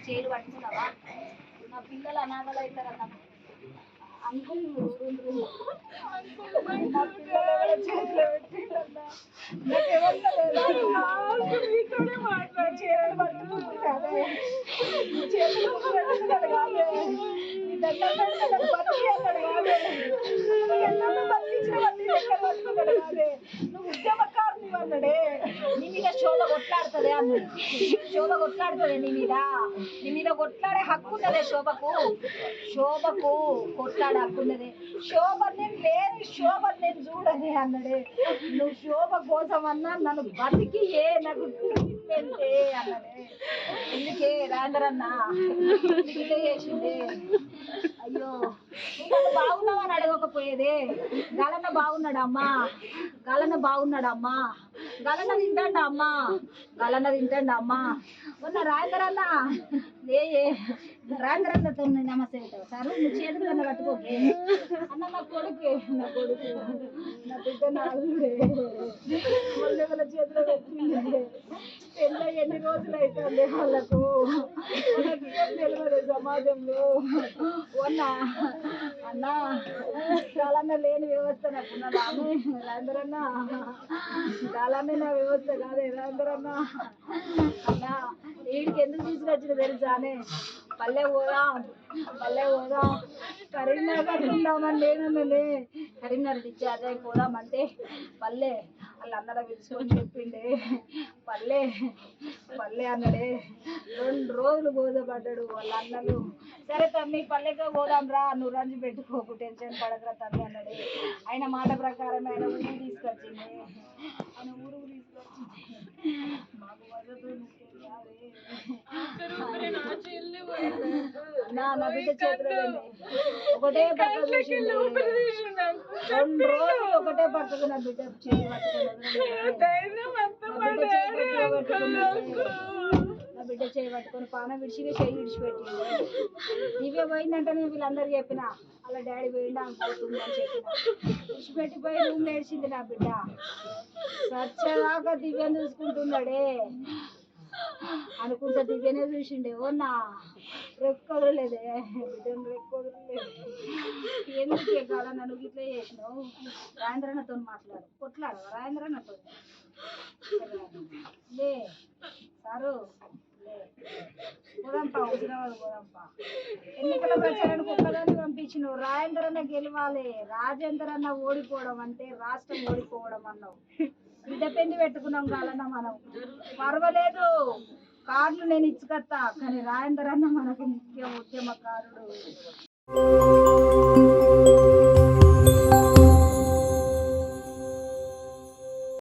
చేరు పట్టుకున్నావా? నా పిల్లలు అనాథలు అవుతారన్న అంకుల్ నా పిల్లలు ఎవరో చేతిలో పెట్టిందన్నా. నాకెవరితో చీరలు పట్టుకుంటుంది కాదే, నీ చేతులు పట్టుకున్నాడు కాదే, నీ దండం పెట్టుకున్నాడు బతికి అన్నాడు కాదే, ఎన్నో బతికించినవన్నీ ఎక్కడ పట్టుకున్నాడు కాదే, నువ్వు ఉద్యమకారుని అన్నాడే. నీ మీద శోభ కొట్లాడుతుంది అన్నాడు. శోభ కొట్లాడుతుంది నీ మీద కొట్లాడే హక్కు ఉన్నదే శోభకు. శోభకు కొట్లాడే హక్కు ఉన్నదే. శోభ నేను లేని శోభ నేను చూడని అన్నాడే. నువ్వు శోభ కోసం అన్నా నన్ను బతికి నాకు ట్రీట్మెంటే అన్నాడే. ఎందుకే రాందరన్నా ఇట్లా చేసిందే? అయ్యో నువ్వు బాగున్నావు అని అడగకపోయేదే. గలన్న బాగున్నాడు అమ్మా, గలన్న బాగున్నాడు అమ్మా, గలన్న తింటాడు అమ్మా, గలన్న తింటాడు అమ్మా. మొన్న రాందరన్న రాందరన్నతో నమస్తే సార్, నువ్వు చేతులు కన్నా కట్టుకోకే అన్న. నా కొడుకే, నా కొడుకు, నా బిడ్డ, నా అల్లుడే వాళ్ళ చేతిలో పెట్టిండే. పెళ్ళ ఎన్ని రోజులు అవుతుంది వాళ్ళకు, నాకేం తెలియదు సమాజంలో. అన్నా అన్న చాలన్న లేని వ్యవస్థ నాకు రాందరన్న, చాలానే నా వ్యవస్థ కాదే రాందరన్న. అన్నా వీడికి ఎందుకు తీసుకొచ్చిన తెలుసానే? పల్లె పోదాం, పల్లె పోదాం, కరీంనగర్ ఉందామని నేనన్ననే. కరీంనగర్ డిశ్చార్జ్ అయిపోదామంటే పల్లె వాళ్ళ అన్నల పిలుచుకొని చెప్పిండే. పల్లె పల్లె అన్నాడే. 2 రోజులు బోధపడ్డాడు వాళ్ళ అన్నలు. సరే తమ్మి పల్లెకే పోదాం రా, నువ్వు రంజు పెట్టుకోకు, టెన్షన్ పడకరా తమ్మి అన్నాడే. ఆయన మాట ప్రకారం ఆయన ఊరు తీసుకొచ్చింది. ఆయన ఊరు తీసుకొచ్చింది. మాకు వదదు నా బిడ్డ చేతిలో ఒకటే పక్క చూసిండు. 2 రోజులు ఒకటే పక్కకు నా బిడ్డ చేతి నా బిడ్డ చేయి పట్టుకొని పానం విడిచిగా చేయి విడిచిపెట్టిండు. దివ్య పోయిందంటే నేను వీళ్ళందరూ చెప్పిన వాళ్ళ డాడీ పోయిండు ఆమె పోతుంది అని చెప్పిన. విడిచిపెట్టిపోయి రూమ్ నేర్చింది నా బిడ్డ. సచ్చేదాకా దివ్యను చూసుకుంటున్నాడే అనుకుంటా. దివ్యనే చూసిండే. ఓనా రెక్క వదలలేదే బిడ్డను, రెక్క వదలలేదు. ఎందుకే కాడ నన్ను ఇట్లా చేసినావు? రాజేంద్రన్నతో మాట్లాడు, కొట్లాడు రాజేంద్రన్నతో. లే సారు పోదాంపా, హుజరాబాద్ పోదాంపా. ఎన్నికల ప్రచారానికి ఒక్కదాన్ని పంపించినావు. రాజేంద్రన్న గెలవాలి, రాజేంద్రన్న ఓడిపోవడం అంటే రాష్ట్రం ఓడిపోవడం అన్నావు. బిడ్డ పెండి పెట్టుకున్నాం కాలన్నా మనం. పర్వాలేదు కార్లు నేను ఇచ్చుకత్తా, కానీ రాజేంద్రన్న మనకు ముఖ్య ఉద్యమకారుడు.